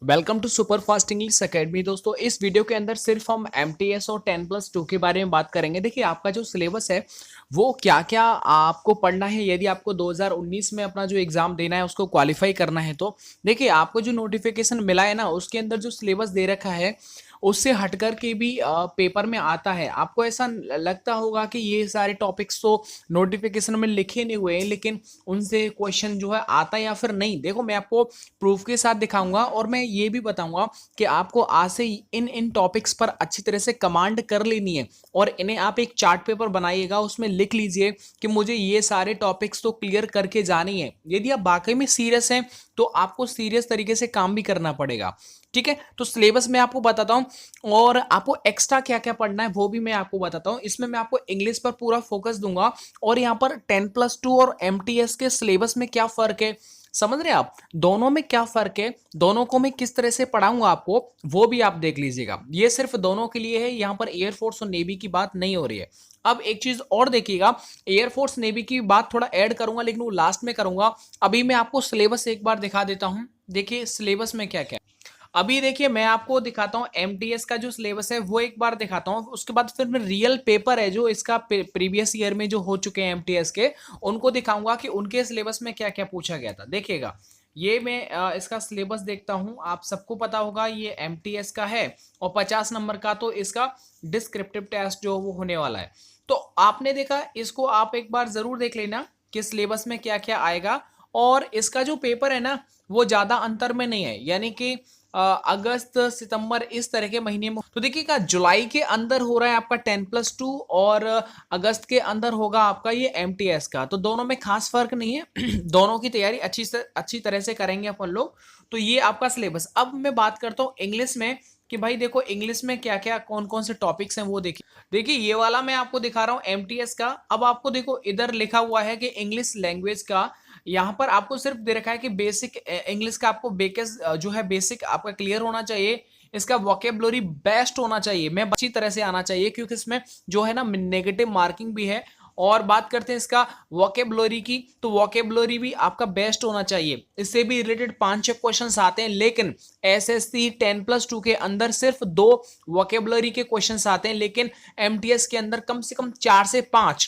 Welcome to super fast English academy. दोस्तों, इस video के अंदर सिर्फ हम एमटीएस और 10+2 के बारे में बात करेंगे। देखिए, आपका जो सिलेबस है वो क्या क्या आपको पढ़ना है यदि आपको 2019 में अपना जो एग्जाम देना है उसको क्वालिफाई करना है। तो देखिए, आपको जो नोटिफिकेशन मिला है ना, उसके अंदर जो सिलेबस दे रखा है उससे हटकर के भी पेपर में आता है। आपको ऐसा लगता होगा कि ये सारे टॉपिक्स तो नोटिफिकेशन में लिखे नहीं हुए हैं, लेकिन उनसे क्वेश्चन जो है आता है या फिर नहीं। देखो, मैं आपको प्रूफ के साथ दिखाऊंगा और मैं ये भी बताऊंगा कि आपको आज से इन इन टॉपिक्स पर अच्छी तरह से कमांड कर लेनी है और इन्हें आप एक चार्ट पेपर बनाइएगा, उसमें लिख लीजिए कि मुझे ये सारे टॉपिक्स तो क्लियर करके जानी है। यदि आप वाकई में सीरियस हैं तो आपको सीरियस तरीके से काम भी करना पड़ेगा। ठीक है, तो सिलेबस मैं आपको बताता हूं और आपको एक्स्ट्रा क्या क्या पढ़ना है वो भी मैं आपको बताता हूं। इसमें मैं आपको इंग्लिश पर पूरा फोकस दूंगा और यहां पर 10+2 और एमटीएस के सिलेबस में क्या फर्क है, समझ रहे हैं आप, दोनों में क्या फर्क है, दोनों को मैं किस तरह से पढ़ाऊंगा आपको वो भी आप देख लीजिएगा। ये सिर्फ दोनों के लिए है, यहां पर एयरफोर्स और नेवी की बात नहीं हो रही है। अब एक चीज और देखिएगा, एयरफोर्स नेवी की बात थोड़ा ऐड करूंगा लेकिन वो लास्ट में करूंगा। अभी मैं आपको सिलेबस एक बार दिखा देता हूं। देखिए सिलेबस में क्या क्या। अभी देखिए, मैं आपको दिखाता हूं एमटीएस का जो सिलेबस है वो एक बार दिखाता हूं, उसके बाद फिर मैं रियल पेपर है जो इसका प्रीवियस ईयर में जो हो चुके हैं एमटीएस के, उनको दिखाऊंगा कि उनके सिलेबस में क्या क्या पूछा गया था। देखिएगा, ये मैं इसका सिलेबस देखता हूं। आप सबको पता होगा ये एमटीएस का है और 50 नंबर का तो इसका डिस्क्रिप्टिव टेस्ट जो वो होने वाला है। तो आपने देखा, इसको आप एक बार जरूर देख लेना कि सिलेबस में क्या क्या आएगा। और इसका जो पेपर है ना वो ज्यादा अंतर में नहीं है, यानी कि अगस्त सितंबर इस तरह के महीने में। तो देखिएगा, जुलाई के अंदर हो रहा है आपका 10+2 और अगस्त के अंदर होगा आपका ये एमटीएस का। तो दोनों में खास फर्क नहीं है दोनों की तैयारी अच्छी तरह से करेंगे अपन लोग। तो ये आपका सिलेबस। अब मैं बात करता हूँ इंग्लिश में कि भाई देखो, इंग्लिश में क्या क्या कौन कौन से टॉपिक्स हैं वो देखिए ये वाला मैं आपको दिखा रहा हूँ एमटीएस का। अब आपको देखो, इधर लिखा हुआ है कि इंग्लिश लैंग्वेज का, यहाँ पर आपको सिर्फ दे रखा है कि बेसिक इंग्लिश का आपको बेसिक जो है बेसिक आपका क्लियर होना चाहिए। इसका वोकेबुलरी बेस्ट होना चाहिए, मैं अच्छी तरह से आना चाहिए, क्योंकि इसमें जो है ना नेगेटिव मार्किंग भी है। और बात करते हैं इसका वोकेबुलरी की, तो वोकेबुलरी भी आपका बेस्ट होना चाहिए। इससे भी रिलेटेड 5-6 क्वेश्चंस आते हैं, लेकिन एसएससी 10+2 के अंदर सिर्फ 2 वोकेबुलरी के क्वेश्चंस आते हैं, लेकिन एमटीएस के अंदर कम से कम 4 से 5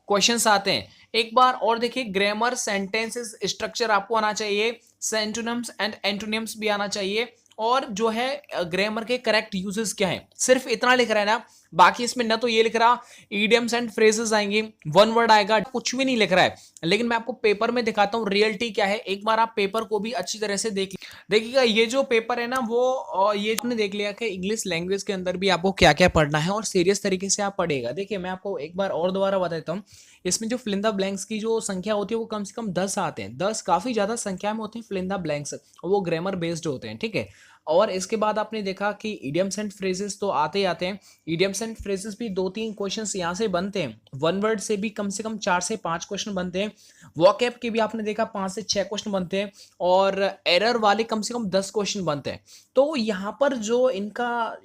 क्वेश्चंस आते हैं। एक बार और देखिए, ग्रामर, सेंटेंसेस, स्ट्रक्चर आपको आना चाहिए, सेंटोनिम्स एंड एंटोनिम्स भी आना चाहिए, और जो है ग्रामर के करेक्ट यूजेस क्या है, सिर्फ इतना लिख रहा है ना। बाकी इसमें ना तो ये लिख रहा इडियम्स एंड फ्रेजेस आएंगे, वन वर्ड आएगा, कुछ भी नहीं लिख रहा है। लेकिन मैं आपको पेपर में दिखाता हूँ रियलिटी क्या है। एक बार आप पेपर को भी अच्छी तरह से देखिएगा। ये जो पेपर है ना वो ये आपने देख लिया कि इंग्लिश लैंग्वेज के अंदर भी आपको क्या क्या पढ़ना है और सीरियस तरीके से आप पढ़ेगा। देखिए, मैं आपको एक बार और दोबारा बता देता हूँ। इसमें जो फिल इन द ब्लैंक्स की जो संख्या होती है वो कम से कम 10 आते हैं। 10 काफी ज्यादा संख्या में होते हैं फिल इन द ब्लैंक्स, वो ग्रामर बेस्ड होते हैं। ठीक है, और इसके बाद आपने देखा कि इडियम्स एंड फ्रेजेस तो आते ही आते हैं। इडियम्स एंड फ्रेजेस भी 2-3 क्वेश्चंस यहाँ से बनते हैं। वन वर्ड से भी कम से कम 4 से 5 क्वेश्चन बनते हैं। वॉकैब के भी आपने देखा 5 से 6 क्वेश्चन बनते हैं, और एरर वाले कम से कम 10 क्वेश्चन बनते हैं। तो यहाँ पर जो इनका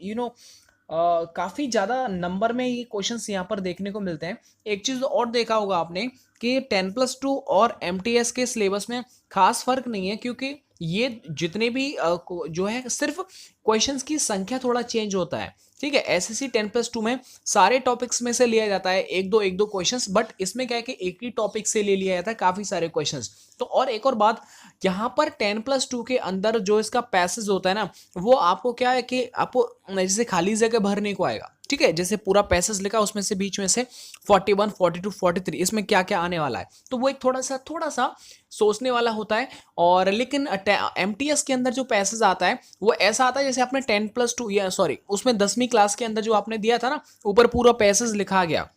काफी ज्यादा नंबर में ये क्वेश्चंस यहाँ पर देखने को मिलते हैं। एक चीज और देखा होगा आपने कि 10+2 और एमटीएस के सिलेबस में खास फर्क नहीं है, क्योंकि ये जितने भी जो है सिर्फ क्वेश्चंस की संख्या थोड़ा चेंज होता है। ठीक है, एसएससी 10+2 में सारे टॉपिक्स में से लिया जाता है एक दो क्वेश्चंस, बट इसमें क्या है कि एक ही टॉपिक से ले लिया जाता है काफी सारे क्वेश्चंस। तो और एक और बात, यहाँ पर 10+2 के अंदर जो इसका पैसेज होता है ना, वो आपको क्या है कि आपको जैसे खाली जगह भरने को आएगा। ठीक है, जैसे पूरा पैसेज लिखा उसमें से बीच में से 41, 42, 43 इसमें क्या क्या आने वाला है, तो वो एक थोड़ा सा सोचने वाला होता है। और लेकिन एमटीएस के अंदर जो पैसेज आता है वो ऐसा आता है जैसे आपने 10+2 या सॉरी उसमें 10वीं क्लास के अंदर जो आपने दिया था ना, ऊपर पूरा पैसेज लिखा गया,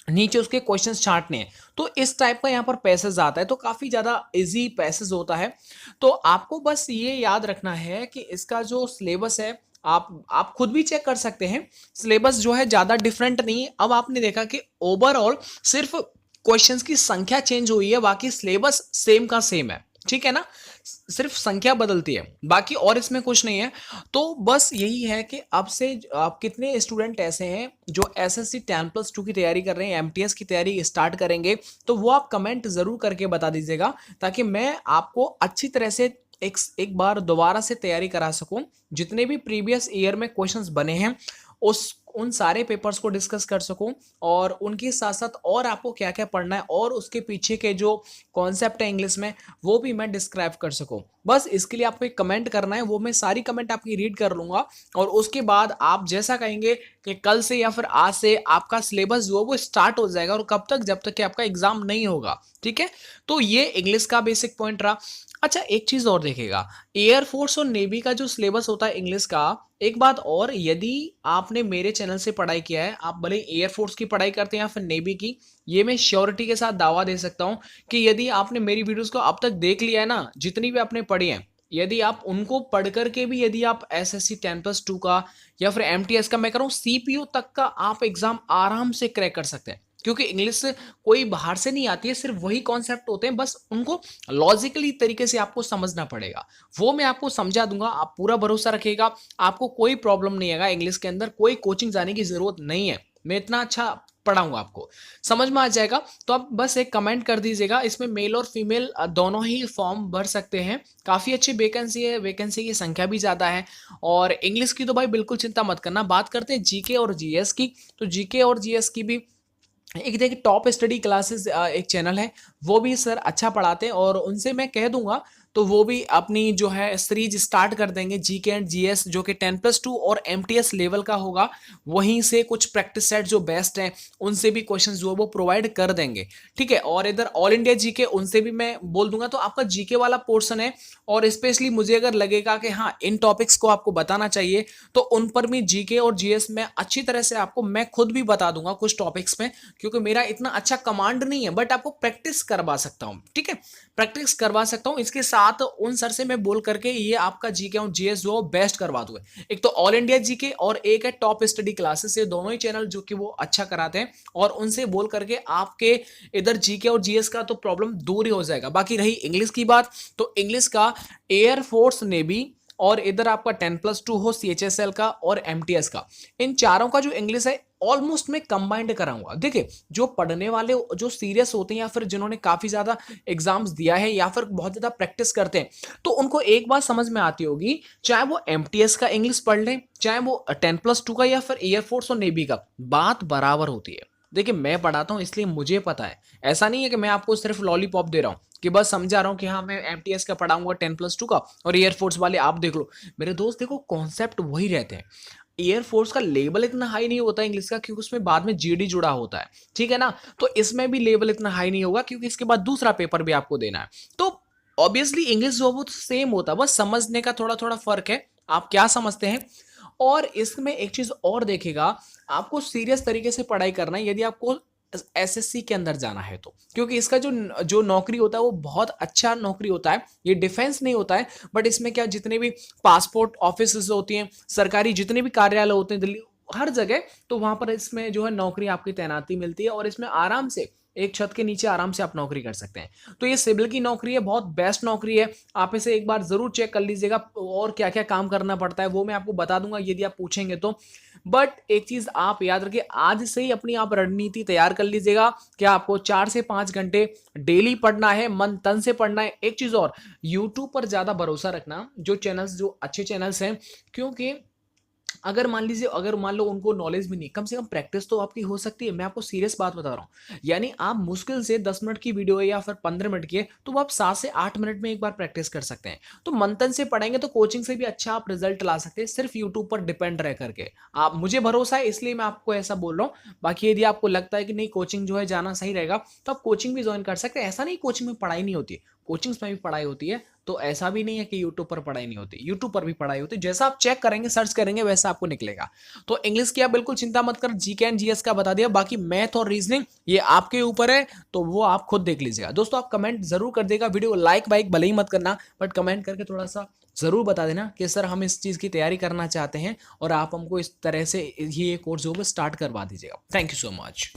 नीचे उसके क्वेश्चंस छांटने हैं। तो इस टाइप का यहाँ पर पैसेज आता है, तो काफी ज्यादा इजी पैसेज होता है। तो आपको बस ये याद रखना है कि इसका जो सिलेबस है आप खुद भी चेक कर सकते हैं। सिलेबस जो है ज्यादा डिफरेंट नहीं है। अब आपने देखा कि ओवरऑल सिर्फ क्वेश्चंस की संख्या चेंज हुई है, बाकी सिलेबस सेम का सेम है। ठीक है ना, सिर्फ संख्या बदलती है, बाकी और इसमें कुछ नहीं है। तो बस यही है कि अब से आप कितने स्टूडेंट ऐसे हैं जो एसएससी 10+2 की तैयारी कर रहे हैं, एमटीएस की तैयारी स्टार्ट करेंगे, तो वो आप कमेंट जरूर करके बता दीजिएगा, ताकि मैं आपको अच्छी तरह से एक बार दोबारा से तैयारी करा सकूं, जितने भी प्रीवियस ईयर में क्वेश्चंस बने हैं उन सारे पेपर्स को डिस्कस कर सकूं, और उनके साथ साथ और आपको क्या क्या पढ़ना है और उसके पीछे के जो कॉन्सेप्ट है इंग्लिश में वो भी मैं डिस्क्राइब कर सकूं। बस इसके लिए आपको एक कमेंट करना है, वो मैं सारी कमेंट आपकी रीड कर लूंगा, और उसके बाद आप जैसा कहेंगे कि कल से या फिर आज से आपका सिलेबस जो है वो स्टार्ट हो जाएगा, और कब तक, जब तक कि आपका एग्जाम नहीं होगा। ठीक है, तो ये इंग्लिश का बेसिक पॉइंट रहा। अच्छा, एक चीज और देखेगा, एयरफोर्स और नेवी का जो सिलेबस होता है इंग्लिश का, एक बात और, यदि आपने मेरे चैनल से पढ़ाई किया है, आप भले एयरफोर्स की पढ़ाई करते हैं या फिर नेवी की, ये मैं श्योरिटी के साथ दावा दे सकता हूं कि यदि आपने मेरी वीडियोस को अब तक देख लिया है ना, जितनी भी आपने पढ़ी है, यदि आप उनको पढ़ करके भी यदि आप एसएससी 10+2 का या फिर एमटीएस का, मैं कह रहा हूं सीपीयू तक का आप एग्जाम आराम से क्रैक कर सकते हैं, क्योंकि इंग्लिश कोई बाहर से नहीं आती है, सिर्फ वही कॉन्सेप्ट होते हैं, बस उनको लॉजिकली तरीके से आपको समझना पड़ेगा। वो मैं आपको समझा दूंगा, आप पूरा भरोसा रखिएगा, आपको कोई प्रॉब्लम नहीं आएगा इंग्लिश के अंदर, कोई कोचिंग जाने की जरूरत नहीं है, मैं इतना अच्छा पढ़ाऊंगा, आपको समझ में आ जाएगा। तो आप बस एक कमेंट कर दीजिएगा, इसमें मेल और फीमेल दोनों ही फॉर्म भर सकते हैं, काफ़ी अच्छी वैकेंसी है, वैकेंसी की संख्या भी ज़्यादा है। और इंग्लिश की तो भाई बिल्कुल चिंता मत करना। बात करते हैं जीके और जीएस की, तो जीके और जीएस की भी एक देखिए टॉप स्टडी क्लासेस एक चैनल है, वो भी सर अच्छा पढ़ाते हैं, और उनसे मैं कह दूंगा तो वो भी अपनी जो है सीरीज स्टार्ट कर देंगे जीके एंड जीएस, जो कि 10+2 और एमटीएस लेवल का होगा। वहीं से कुछ प्रैक्टिस सेट जो बेस्ट हैं उनसे भी क्वेश्चंस जो है वो प्रोवाइड कर देंगे। ठीक है, और इधर ऑल इंडिया जीके उनसे भी मैं बोल दूंगा। तो आपका जीके वाला पोर्शन है, और स्पेशली मुझे अगर लगेगा कि हाँ इन टॉपिक्स को आपको बताना चाहिए, तो उन पर भी जीके और जीएस में अच्छी तरह से आपको मैं खुद भी बता दूंगा कुछ टॉपिक्स में, क्योंकि मेरा इतना अच्छा कमांड नहीं है, बट आपको प्रैक्टिस करवा सकता हूं। ठीक है, प्रैक्टिस करवा सकता हूं, इसके साथ उन सर से मैं बोल करके ये आपका जीके और जीएस जो बेस्ट करवा दूंगा। एक तो ऑल इंडिया जीके और एक है टॉप स्टडी क्लासेस, ये दोनों ही चैनल जो कि वो अच्छा कराते हैं, और उनसे बोल करके आपके इधर जीके और जीएस का तो प्रॉब्लम दूर ही हो जाएगा। बाकी रही इंग्लिश की बात, तो इंग्लिश का एयरफोर्स नेवी, और इधर आपका 10+2 हो सीएचएसएल का और एमटीएस का, इन चारों का जो इंग्लिश है ऑलमोस्ट मैं कंबाइंड कराऊंगा। देखिए, जो पढ़ने वाले जो सीरियस होते हैं या फिर जिन्होंने काफी ज्यादा एग्जाम्स दिया है या फिर बहुत ज्यादा प्रैक्टिस करते हैं, तो उनको एक बात समझ में आती होगी, चाहे वो एमटीएस का इंग्लिश पढ़ लें, चाहे वो 10+2 का या फिर एयरफोर्स और नेवी का, बात बराबर होती है। देखिए, मैं पढ़ाता हूं इसलिए मुझे पता है, ऐसा नहीं है कि मैं आपको सिर्फ लॉलीपॉप दे रहा हूं कि बस समझा रहा हूं कि हाँ मैं एमटीएस का पढ़ाऊंगा 10+2 का, और एयरफोर्स वाले आप देख लो। मेरे दोस्त देखो, कॉन्सेप्ट वही रहते हैं। एयरफोर्स का लेवल इतना हाई नहीं होता इंग्लिश का, क्योंकि उसमें बाद में जीडी जुड़ा होता है। ठीक है ना, तो इसमें भी लेवल इतना हाई नहीं होगा, क्योंकि इसके बाद दूसरा पेपर भी आपको देना है। तो ऑब्वियसली इंग्लिश जो है वो सेम होता है, बस समझने का थोड़ा थोड़ा फर्क है, आप क्या समझते हैं। और इसमें एक चीज और देखेगा, आपको सीरियस तरीके से पढ़ाई करना है यदि आपको एसएससी के अंदर जाना है तो, क्योंकि इसका जो जो नौकरी होता है वो बहुत अच्छा नौकरी होता है, ये डिफेंस नहीं होता है, बट इसमें क्या, जितने भी पासपोर्ट ऑफिस होती हैं, सरकारी जितने भी कार्यालय होते हैं दिल्ली हर जगह, तो वहां पर इसमें जो है नौकरी आपकी तैनाती मिलती है, और इसमें आराम से एक छत के नीचे आराम से आप नौकरी कर सकते हैं। तो ये सिविल की नौकरी है, बहुत बेस्ट नौकरी है, आप इसे एक बार जरूर चेक कर लीजिएगा, और क्या क्या काम करना पड़ता है वो मैं आपको बता दूंगा यदि आप पूछेंगे तो। बट एक चीज आप याद रखिए, आज से ही अपनी आप रणनीति तैयार कर लीजिएगा कि आपको 4 से 5 घंटे डेली पढ़ना है, मन तन से पढ़ना है। एक चीज और, यूट्यूब पर ज्यादा भरोसा रखना, जो चैनल्स जो अच्छे चैनल्स हैं, क्योंकि अगर मान लीजिए, अगर मान लो उनको नॉलेज भी नहीं, कम से कम प्रैक्टिस तो आपकी हो सकती है। मैं आपको सीरियस बात बता रहा हूँ, यानी आप मुश्किल से 10 मिनट की वीडियो है या फिर 15 मिनट की है, तो वो आप 7 से 8 मिनट में एक बार प्रैक्टिस कर सकते हैं। तो मंथन से पढ़ेंगे तो कोचिंग से भी अच्छा आप रिजल्ट ला सकते हैं, सिर्फ यूट्यूब पर डिपेंड रह करके। आप, मुझे भरोसा है इसलिए मैं आपको ऐसा बोल रहा हूँ। बाकी यदि आपको लगता है कि नहीं कोचिंग जो है जाना सही रहेगा, तो आप कोचिंग भी ज्वाइन कर सकते हैं। ऐसा नहीं कोचिंग में पढ़ाई नहीं होती, कोचिंग्स में भी पढ़ाई होती है। तो ऐसा भी नहीं है कि यूट्यूब पर पढ़ाई नहीं होती, यूट्यूब पर भी पढ़ाई होती है, जैसा आप चेक करेंगे, सर्च करेंगे, वैसा आपको निकलेगा। तो इंग्लिश की आप बिल्कुल चिंता मत कर, जीके एंड जीएस का बता दिया, बाकी मैथ और रीजनिंग ये आपके ऊपर है, तो वो आप खुद देख लीजिएगा। दोस्तों, आप कमेंट जरूर कर देगा, वीडियो लाइक बाइक भले ही मत करना, बट कमेंट करके थोड़ा सा जरूर बता देना कि सर हम इस चीज़ की तैयारी करना चाहते हैं, और आप हमको इस तरह से ये कोर्स जो है स्टार्ट करवा दीजिएगा। Thank you so much.